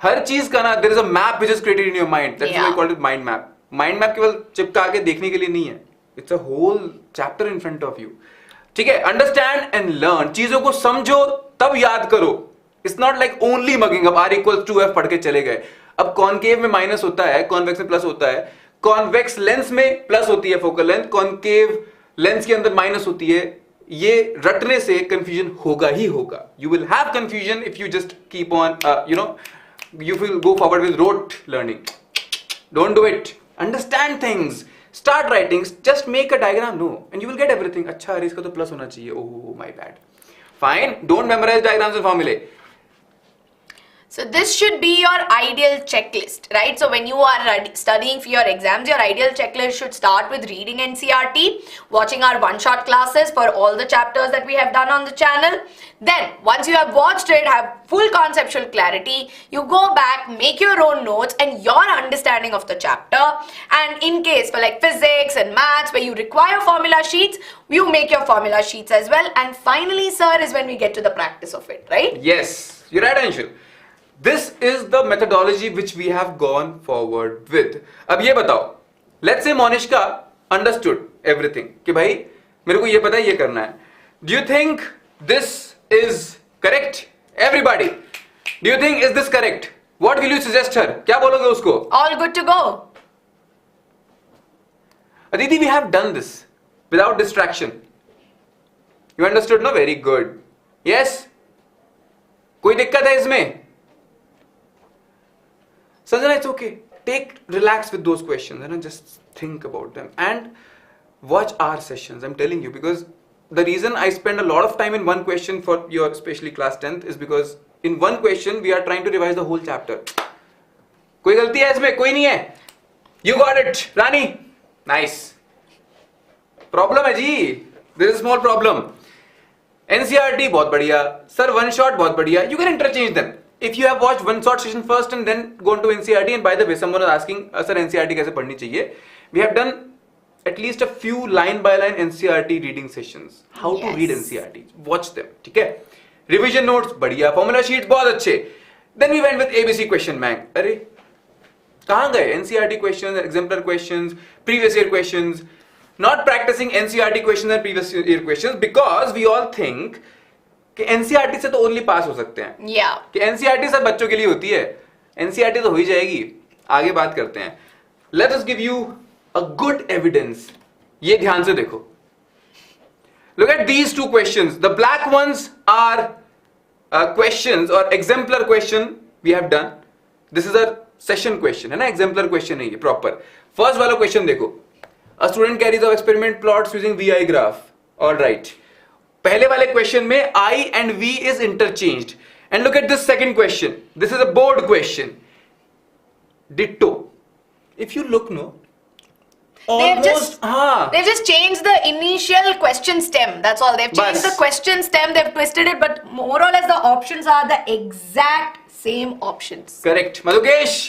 हर चीज का ना, there is a map which is created in your mind. That's why I call it mind map. Mind map केवल चिपका के देखने के लिए नहीं है. It's a whole chapter in front of you. ठीक है, अंडरस्टैंड एंड लर्न, चीजों को समझो तब याद करो. It's not like only mugging up, R=2F पढ़ के चले गए. अब कॉनकेव में माइनस होता है, कॉन्वेक्स में प्लस होता है, कॉन्वेक्स लेंस में प्लस होती है फोकल लेंथ, कॉनकेव लेंस के अंदर माइनस होती है. ये रटने से कंफ्यूजन होगा ही होगा. You will have confusion if you just keep on you will go forward with rote learning. Don't do it. Understand things. Start writing. Just make a diagram. No, and you will get everything. अच्छा अरे इसका तो plus होना चाहिए. Oh my bad. Fine. Don't memorize diagrams and formulae. So this should be your ideal checklist, right? So when you are studying for your exams, your ideal checklist should start with reading NCRT, watching our one-shot classes for all the chapters that we have done on the channel. Then once you have watched it, have full conceptual clarity, you go back, make your own notes and your understanding of the chapter. And in case for like physics and maths where you require formula sheets, you make your formula sheets as well. And finally, sir, is when we get to the practice of it, right? Yes, you're right, Anshul. This is the methodology which we have gone forward with. अब ये बताओ, let's say Monishka understood everything कि भाई मेरे को ये पता है ये करना है. Do you think this is correct? Everybody, do you think is this correct? What will you suggest her? क्या बोलोगे उसको? All good to go. Aditi, we have done this without distraction. You understood, no? Very good. Yes? कोई दिक्कत है इसमें? Sanjana, it's okay. Relax with those questions and just think about them and watch our sessions. I'm telling you, because the reason I spend a lot of time in one question for your especially class 10th is because in one question we are trying to revise the whole chapter. कोई गलती है इसमें? कोई नहीं है. You got it, Rani. Nice. Problem है जी. There is a small problem. NCRT बहुत बढ़िया. Sir, one shot बहुत बढ़िया. You can interchange them. If you have watched one shot session first and then gone to NCRT, and by the way, someone was asking, sir, NCRT कैसे पढ़नी चाहिए? We have done at least a few line by line NCRT reading sessions. How to read NCRT? Watch them, ठीक है? Revision notes बढ़िया, formula sheets बहुत अच्छे. Then we went with ABC question bank. अरे कहाँ गए? NCRT questions, exemplar questions, previous year questions. Not practicing NCRT questions and previous year questions because we all think कि NCERT से तो only पास हो सकते हैं. कि एनसीईआरटी सब बच्चों के लिए होती है. एनसीईआरटी तो हो ही जाएगी. आगे बात करते हैं. Let us give you a good evidence. ये ध्यान से देखो. Look at these two questions. The black ones are questions और exemplar question we have done. This is a session question है ना, एग्जाम्पलर क्वेश्चन है ये प्रॉपर. फर्स्ट वाला क्वेश्चन देखो. A student carries of experiment plots using VI graph. Alright. पहले वाले question में I and V is interchanged. And look at this second question. This is a board question. Ditto. If you look, no. They've just changed the initial question stem. That's all. They've changed the question stem. They've twisted it, but more or less the options are the exact same options. Correct. Madhukesh,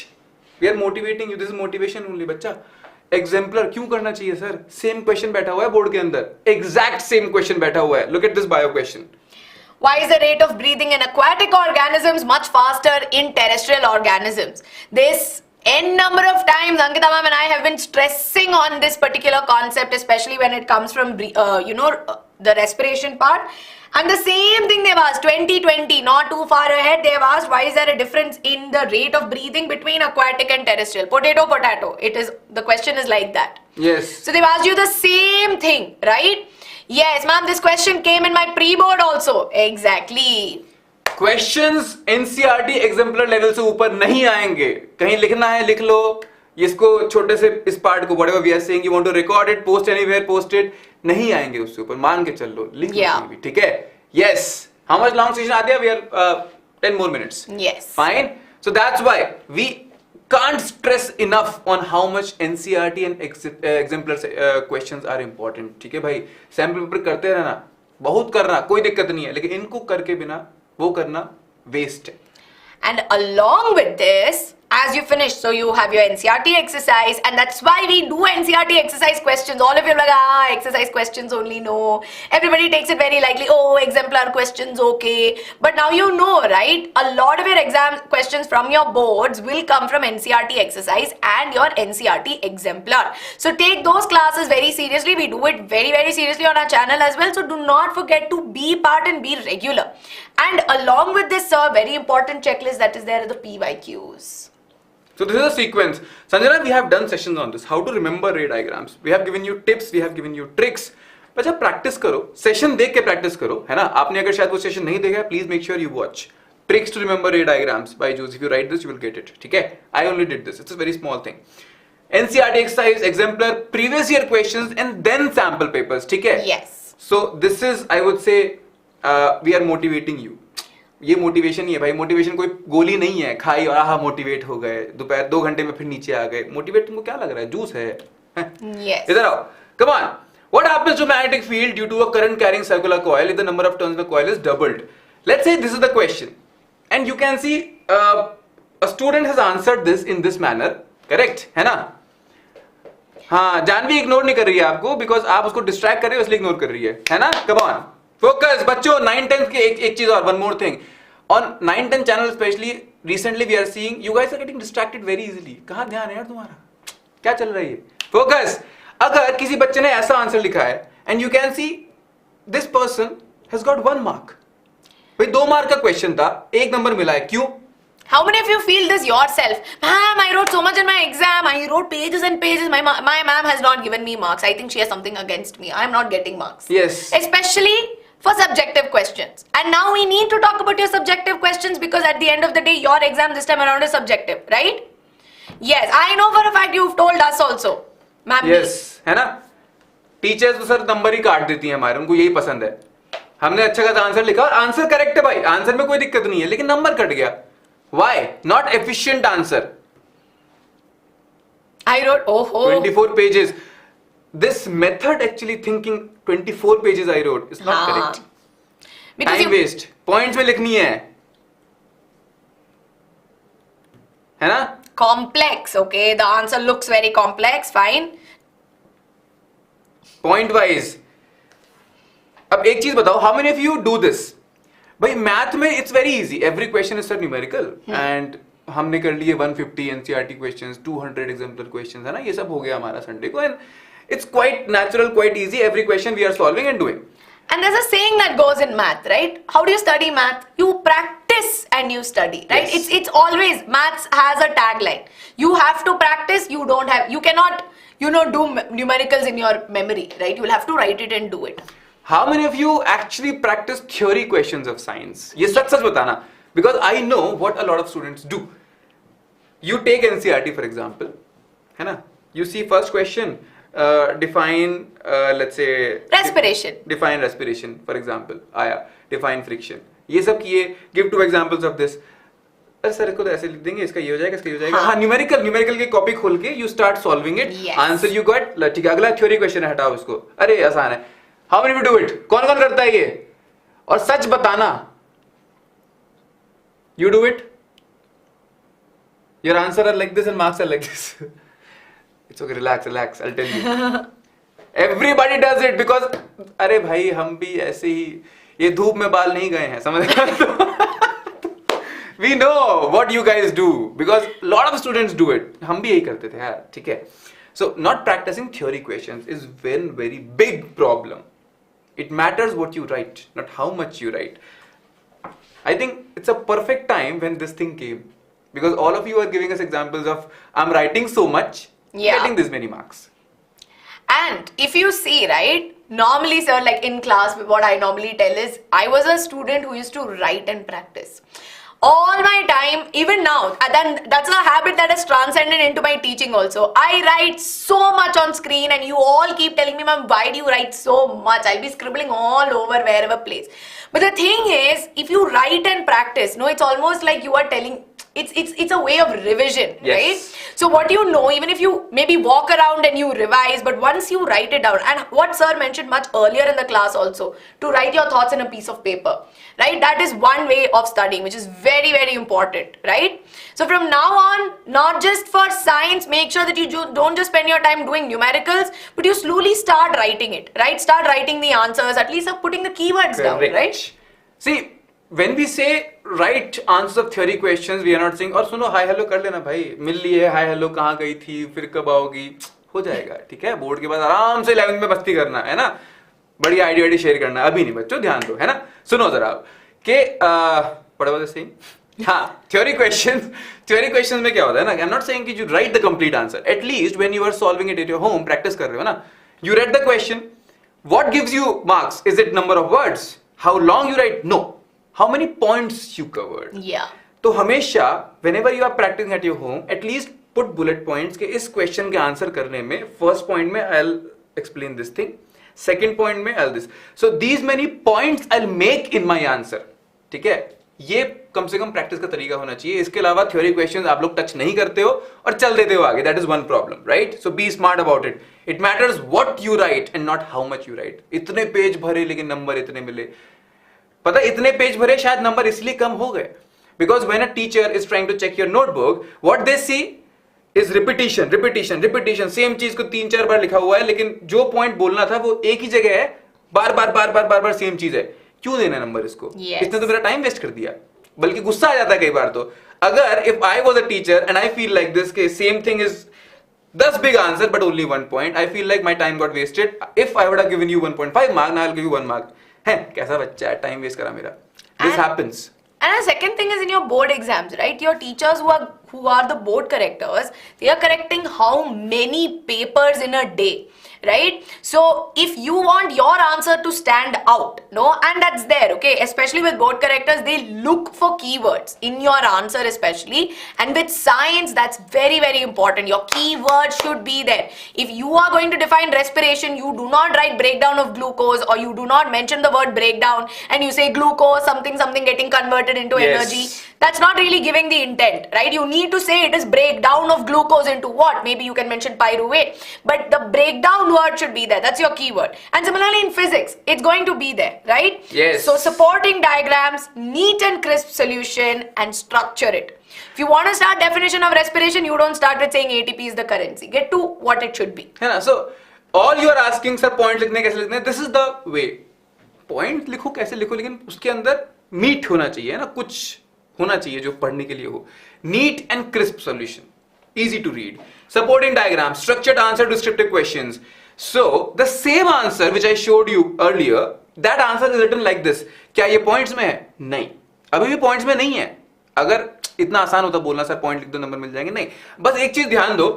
we are motivating you. This is motivation only, बच्चा. Exemplar क्यों करना चाहिए sir? Same question बैठा हुआ है board के अंदर. Exact same question बैठा हुआ है. Look at this bio question. Why is the rate of breathing in aquatic organisms much faster in terrestrial organisms? This n number of times Ankita ma'am and I have been stressing on this particular concept, especially when it comes from the respiration part. And the same thing they've asked, 2020, not too far ahead, they've asked why is there a difference in the rate of breathing between aquatic and terrestrial? Potato. The question is like that. Yes. So they've asked you the same thing, right? Yes, ma'am, this question came in my pre-board also. Exactly. Questions NCRT exemplar level से ऊपर नहीं आएंगे. कहीं लिखना है लिख लो. इसको छोटे से इस पार्ट को whatever we are saying, you want to record it, post anywhere, post it. नहीं आएंगे उससे ऊपर. मान के चल लो. लिख लो भी. ठीक है? Yes. How much long session आते हैं? We are 10 more minutes. Yes. Fine. So that's why we can't stress enough on how much NCRT and exemplar questions are important. ठीक है भाई? सैम्पल पेपर करते रहना. बहुत करना. कोई दिक्कत नहीं है. लेकिन इनको करके बिना वो करना वेस्ट है. And along with this, as you finish, so you have your NCRT exercise, and that's why we do NCRT exercise questions. All of you are like, exercise questions only, no. Everybody takes it very lightly. Oh, exemplar questions, okay. But now you know, right? A lot of your exam questions from your boards will come from NCRT exercise and your NCRT exemplar. So take those classes very seriously. We do it very, very seriously on our channel as well. So do not forget to be part and be regular. And along with this, very important checklist that is there are the PYQs. So this is a sequence. Sanjana, we have done sessions on this. How to remember ray diagrams. We have given you tips, we have given you tricks. But जब practice करो, session देख के practice करो, है ना? आपने अगर शायद वो session नहीं देखा है, please make sure you watch. Tricks to remember ray diagrams by BYJU'S. If you write this, you will get it. ठीक है? I only did this. It's a very small thing. NCRT exercise, exemplar, previous year questions, and then sample papers. ठीक है? Yes. So this is, I would say, we are motivating you. ये motivation ही है भाई. Motivation कोई गोली नहीं है खाई और आहा मोटिवेट हो गए, दोपहर 2 घंटे में फिर नीचे आ गए. मोटिवेट तुमको क्या लग रहा है? जूस है. Yes. इधर आओ. Come on. What happens to magnetic field due to a current carrying circular coil if the number of turns of the coil is doubled? Let's say this is the question, and you can see a student has answered this in this manner. Correct? है ना? हाँ, Janvi ignore नहीं कर रही है आपको because आप उसको डिस्ट्रैक्ट कर रहे हो इसलिए इग्नोर कर रही है ना? Come on. Focus, बच्चों. 9-10 की एक चीज और, one more thing. On 9-10 channel especially, recently we are seeing you guys are getting distracted very easily. कहाँ ध्यान है यार तुम्हारा? क्या चल रहा है ये? Focus. अगर किसी बच्चे ने ऐसा आंसर लिखा है and you can see this person has got 1 mark. भाई 2 मार्क का क्वेश्चन था, 1 नंबर मिला है. क्यों? How many of you feel this yourself? Ma'am, I wrote so much in my exam. I wrote pages and pages. My ma'am has not given me marks. I think she has something against me. I am not getting marks. Yes. Especially for subjective questions. And now we need to talk about your subjective questions because at the end of the day, your exam this time around is subjective, right? Yes, I know for a fact you've told us also. Ma'am. Yes, है ना? Teachers तो sir number ही काट देती हैं हमारे, उनको यही पसंद है. हमने अच्छा खासा आंसर लिखा और आंसर करेक्ट है भाई, आंसर में कोई दिक्कत नहीं है, लेकिन नंबर कट गया. Why? Not efficient answer. I wrote 24 pages. This method actually thinking 24 pages I wrote is not correct. Because Time waste. Points में लिखनी है ना? Complex, okay. The answer looks very complex. Fine. Point wise. अब एक चीज बताओ, how many of you do this? भाई math में it's very easy. Every question is sir numerical. And हमने कर लिए 150 NCRT questions, 200 exemplar questions, है ना? ये सब हो गया हमारा संडे को. And it's quite natural, quite easy. Every question we are solving and doing. And there's a saying that goes in math, right? How do you study math? You practice and you study, right? Yes. It's always, maths has a tagline. You have to practice, you cannot, do numericals in your memory, right? You will have to write it and do it. How many of you actually practice theory questions of science? ये सच बताना. Because I know what a lot of students do. You take NCRT for example, है ना? You see first question, define, let's say respiration. Define respiration, for example. आया, define friction. ये सब किए, give 2 examples of this. अरे sir इसको तो ऐसे लिख देंगे, इसका ये हो जाएगा, इसका ये हो जाएगा. हाँ, न्यूमेरिकल की कॉपी खोल के you start solving it. Yes. Answer you got. ठीक है, अगला थ्योरी क्वेश्चन है, हटाओ इसको. अरे आसान है. How many of you do it? कौन करता है ये? और सच बताना. You do it? Your answer are like this and marks are like this. It's okay, relax. I'll tell you. Everybody does it because अरे भाई हम भी ऐसे ही ये धूप में बाल नहीं गए हैं, समझ रहे? We know what you guys do because lot of students do it. हम भी यही करते थे यार, ठीक है? So not practicing theory questions is very big problem. It matters what you write, not how much you write. I think it's a perfect time when this thing came because all of you are giving us examples of I'm writing so much, getting this many marks. And if you see, right, normally sir, like in class, what I normally tell is I was a student who used to write and practice. All my time, even now, then that's a habit that has transcended into my teaching also. I write so much on screen and you all keep telling me, ma'am, why do you write so much? I'll be scribbling all over wherever place. But the thing is, if you write and practice, no, it's almost like you are telling, it's a way of revision, Yes. right? So what you know, even if you maybe walk around and you revise, but once you write it down, and what sir mentioned much earlier in the class also, to write your thoughts in a piece of paper, right? That is one way of studying, which is very, very important, right? So from now on, not just for science, make sure that you don't just spend your time doing numericals, but you slowly start writing it, right? Start writing the answers, at least putting the keywords down, right? See, when we say write answers of theory questions, we are not saying, और सुनो hi hello कर लेना भाई, मिल ली है, hi hello कहाँ गई थी, फिर कब आओगी, हो जाएगा, ठीक है? बोर्ड के बाद आराम से 11th में मस्ती करना है ना, बड़ी आइडिया शेयर करना, अभी नहीं बच्चों, ध्यान दो, है ना? सुनो जरा कि what was I saying? हाँ, theory questions में क्या होता है ना? I'm not saying कि you write the complete answer. At least when you are solving it at your home, practice कर रहे हो ना? You read the question. What gives you marks? Is it number of words? How long you write? No. How many points you covered? Yeah. तो हमेशा whenever you are practicing at your home, at least put bullet points के इस question के answer करने में first point में I'll explain this thing, second point में I'll this. So these many points I'll make in my answer. ठीक है? ये कम से कम प्रैक्टिस का तरीका होना चाहिए. इसके अलावा थ्योरी क्वेश्चंस आप लोग टच नहीं करते हो और चल देते हो आगे. That is one problem, right? So be smart about it. It matters what you write and not how much you write. इतने पेज भरे लेकिन नंबर इतने मिले. पता इतने पेज भरे शायद नंबर इसलिए कम हो गए because when a teacher is trying to check your notebook, what they see is repetition repetition repetition. Same चीज को 3-4 बार लिखा हुआ है लेकिन जो पॉइंट बोलना था वो एक ही जगह है. बार बार बार बार बार बार सेम चीज है. क्यों देना नंबर इसको? इसने तो मेरा टाइम वेस्ट कर दिया. बल्कि गुस्सा आ जाता है कई बार. तो अगर if I was a teacher and I feel like this के same thing is 10 big answer but only 1 point, I feel like my time got wasted. If I would have given you 1.5 mark, now I'll give you 1 mark. है कैसा बच्चा है, time waste करा मेरा. This happens. And the second thing is in your board exams, right? Your teachers who are the board correctors, they are correcting how many papers in a day, right? So if you want your answer to stand out, no, and that's there, okay? Especially with board correctors, they look for keywords in your answer especially. And with science, that's very, very important. Your keywords should be there. If you are going to define respiration, you do not write breakdown of glucose, or you do not mention the word breakdown and you say glucose, something, something getting converted into energy. That's not really giving the intent, right? You need to say it is breakdown of glucose into what? Maybe you can mention pyruvate, but the breakdown word should be there. That's your keyword. And similarly in physics, it's going to be there, right? Yes. So supporting diagrams, neat and crisp solution, and structure it. If you want to start definition of respiration, you don't start with saying ATP is the currency. Get to what it should be. है ना? So all you are asking, sir, point लिखने कैसे लिखने? This is the way. Point लिखो कैसे लिखो, लेकिन उसके अंदर मीट होना चाहिए ना, कुछ होना चाहिए जो पढ़ने के लिए हो. Neat and crisp solution, easy to read, supporting diagrams, structured answer to descriptive questions. So the same answer which I showed you earlier, that answer is written like this. क्या ये पॉइंट्स में है? नहीं, अभी भी पॉइंट्स में नहीं है. अगर इतना आसान होता बोलना सर पॉइंट लिख दो नंबर मिल जाएंगे, नहीं. बस एक चीज ध्यान दो,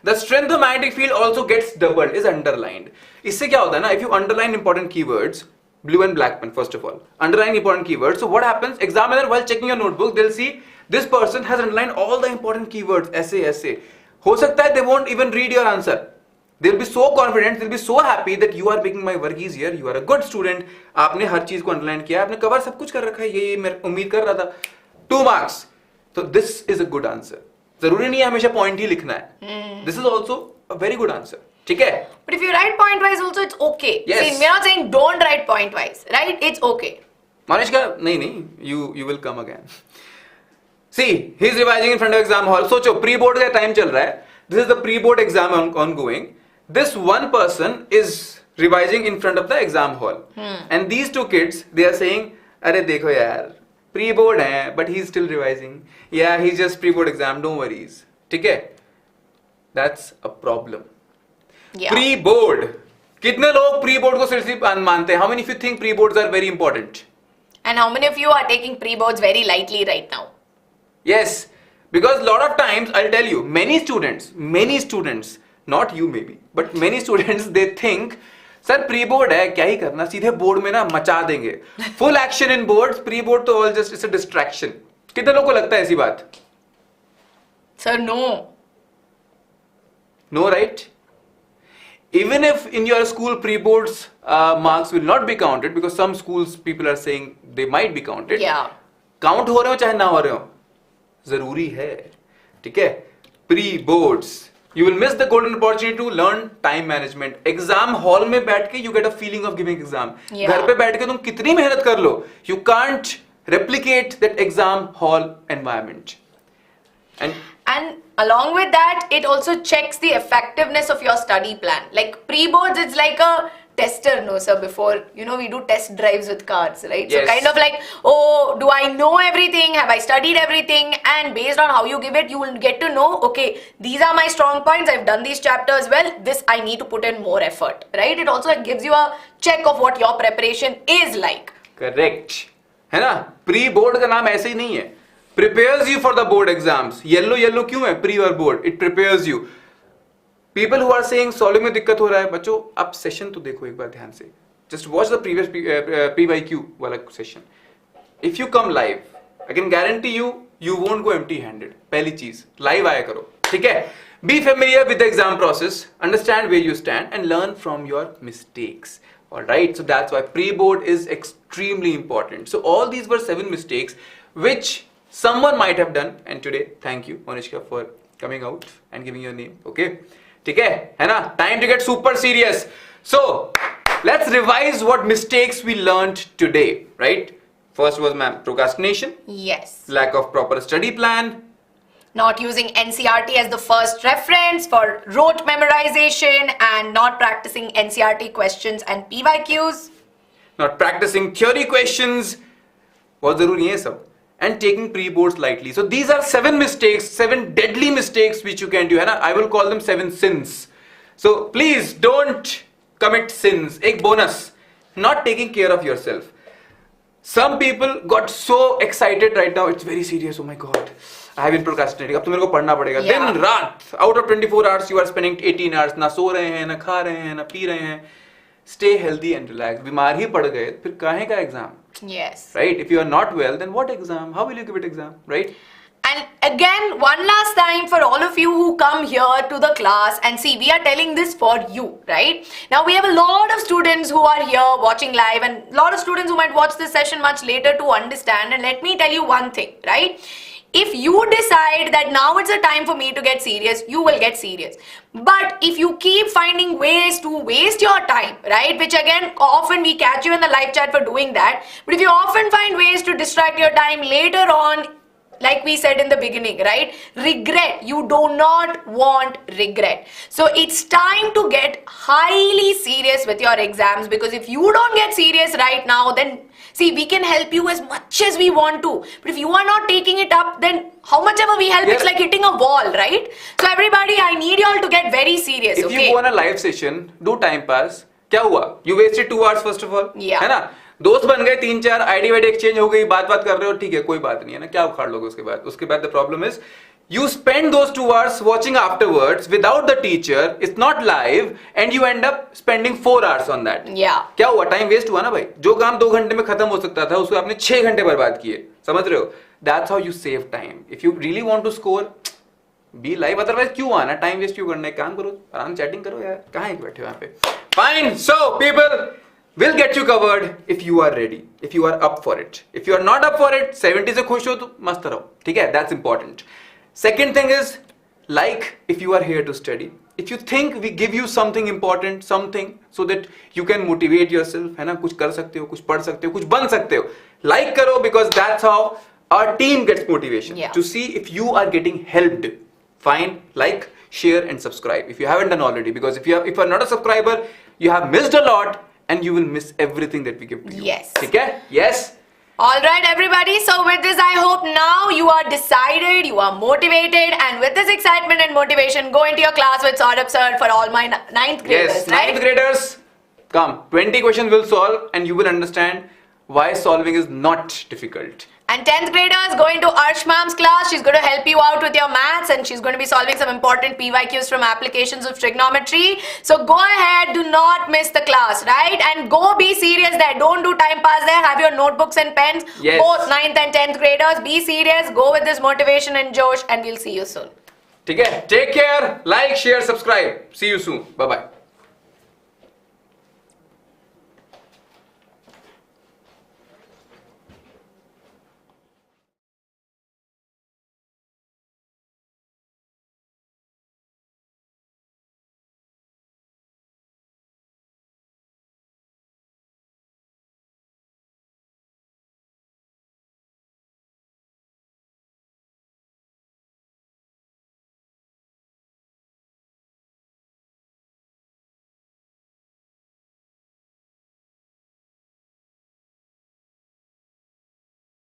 the strength of magnetic field also gets doubled, is underlined. इससे क्या होता है ना, if you underline important keywords, blue and black pen first of all, underline important keywords, so what happens, examiner while checking your notebook, they'll see this person has underlined all the important keywords. ऐसे हो सकता है they won't even read your answer. They'll be so confident, they'll be so happy that you are making my work easier, you are a good student. आपने हर चीज को underline किया, आपने cover सब कुछ कर रखा है, ये मैं उम्मीद कर रहा था. 2 marks. So this is a good answer. जरूरी नहीं है हमेशा पॉइंट ही लिखना है. This is also a very good answer. ठीक है? But if you write point wise also, it's okay. Yes. See, we're not saying don't write point wise, right? It's okay. Manishka, नहीं, you will come again. See, he's revising in front of exam hall. सोचो pre-board का time चल रहा है. This is the pre-board exam ongoing. This one person is revising in front of the exam hall. And these 2 kids, they are saying, अरे देखो यार, pre-board है, but he's still revising. Yeah, he's just pre-board exam, no worries. ठीक है? That's a problem. Yeah. Pre-board. कितने लोग pre-board को seriously मानते हैं? How many of you think pre-boards are very important? And how many of you are taking pre-boards very lightly right now? Yes, because lot of times I'll tell you, many students, not you maybe, but many students, they think, sir pre-board है, क्या ही करना, सीधे board में ना मचा देंगे. Full action in boards, pre-board तो all just it's a distraction. कितने लोगों को लगता है ऐसी बात? Sir, no. No, right? Even if in your school pre-boards marks will not be counted, because some schools people are saying they might be counted. Yeah. Count हो रहे हो चाहे ना हो रहे हो, जरूरी है, ठीक है. Pre boards, you will miss the golden opportunity to learn time management. Exam hall में बैठ के you get a feeling of giving exam. घर पे बैठ के तुम कितनी मेहनत कर लो, you can't replicate that exam hall environment. And along with that, it also checks the effectiveness of your study plan. Like pre-boards, it's like a tester, no sir, before, we do test drives with cars, right? Yes. So kind of like, oh, do I know everything? Have I studied everything? And based on how you give it, you will get to know, okay, these are my strong points. I've done these chapters well. This I need to put in more effort, right? It also gives you a check of what your preparation is like. Correct. है ना? Pre-board का नाम ऐसे ही नहीं है. Prepares you for the board exams. Yellow क्यों है? Pre और board. It prepares you. People who are saying solving में दिक्कत हो रहा है, बच्चों आप सेशन तो देखो एक बार ध्यान से. Just watch the previous PYQ वाला session. If you come live, I can guarantee you won't go empty-handed. पहली चीज, live आया करो, ठीक है? Be familiar with the exam process, understand where you stand, and learn from your mistakes. All right, so that's why pre-board is extremely important. So all these were 7 mistakes which someone might have done, and today, thank you, Manishka, for coming out and giving your name. Okay. ठीक है ना? Time to get super serious. So let's revise what mistakes we learned today, right? First was, ma'am, procrastination. Yes. Lack of proper study plan. Not using NCRT as the first reference for rote memorization, and not practicing NCRT questions and PYQs. Not practicing theory questions. बहुत जरूरी है सब. And taking pre-boards lightly. So these are 7 mistakes, 7 deadly mistakes which you can do. है ना? I will call them 7 sins. So please don't commit sins. एक bonus. Not taking care of yourself. Some people got so excited right now. It's very serious. Oh my God. I have been procrastinating. अब तो मेरे को पढ़ना पड़ेगा. Yeah. दिन रात. Out of 24 hours you are spending 18 hours. ना सो रहे हैं, ना खा रहे हैं, ना पी रहे हैं. Stay healthy and relaxed. बीमार ही पड़ गए, फिर काहे का exam? Yes. Right? If you are not well, then what exam? How will you give it exam? Right? And again, one last time for all of you who come here to the class, and see, we are telling this for you, right? Now we have a lot of students who are here watching live, and a lot of students who might watch this session much later to understand. And let me tell you one thing, right? If you decide that now it's a time for me to get serious, you will get serious. But if you keep finding ways to waste your time, right, which again often we catch you in the live chat for doing that, but if you often find ways to distract your time later on, like we said in the beginning, right, regret, you do not want regret. So it's time to get highly serious with your exams, because if you don't get serious right now, then see, we can help you as much as we want to, but if you are not taking it up, then how much ever we help, it's like hitting a wall, right? So everybody, I need you all to get very serious. If you go on a live session, do time pass. क्या हुआ? You wasted 2 hours first of all. Yeah. है ना? दोस्त बन गए 3-4, ID वाईडी exchange हो गई, बात कर रहे हो, ठीक है, कोई बात नहीं है ना, क्या उखाड़ लोगे उसके बाद the problem is you spend those 2 hours watching afterwards without the teacher, it's not live, and you end up spending 4 hours on that. Yeah. क्या हुआ? टाइम वेस्ट हुआ ना भाई. जो काम 2 घंटे में खत्म हो सकता था, उसको आपने 6 घंटे बर्बाद किए. समझ रहे हो? That's how you save time. If you really want to score, be live. Otherwise क्यों आना? टाइम वेस्ट क्यों करना है? काम करो, आराम चैटिंग करो यार. कहाँ बैठे हो यहाँ पे? Fine. So people will get you covered if you are ready, if you are up for it. If you are not up for it, 70 से खुश हो तो मस्त रहो. ठीक है? That's important. Second thing is, like, if you are here to study, if you think we give you something important, something so that you can motivate yourself, है ना, कुछ कर सकते हो, कुछ पढ़ सकते हो, कुछ बन सकते हो, like करो, because that's how our team gets motivation. Yeah. To see if you are getting helped. Fine, like, share and subscribe if you haven't done already, because if you are not a subscriber, you have missed a lot and you will miss everything that we give to you. Yes. ठीक है? Yes. All right, everybody. So with this, I hope now you are decided, you are motivated, and with this excitement and motivation, go into your class with Saurabh sir for all my 9th graders. Yes, right? 9th graders, come. 20 questions will solve, and you will understand why solving is not difficult. And 10th graders, go into Arsh ma'am's class. She's going to help you out with your maths, and she's going to be solving some important PYQs from applications of trigonometry. So go ahead, do not miss the class, right? And go be serious there. Don't do time pass there. Have your notebooks and pens. Yes. Both 9th and 10th graders. Be serious. Go with this motivation and Josh, and we'll see you soon. ठीक है? Take care, like, share, subscribe. See you soon. Bye bye.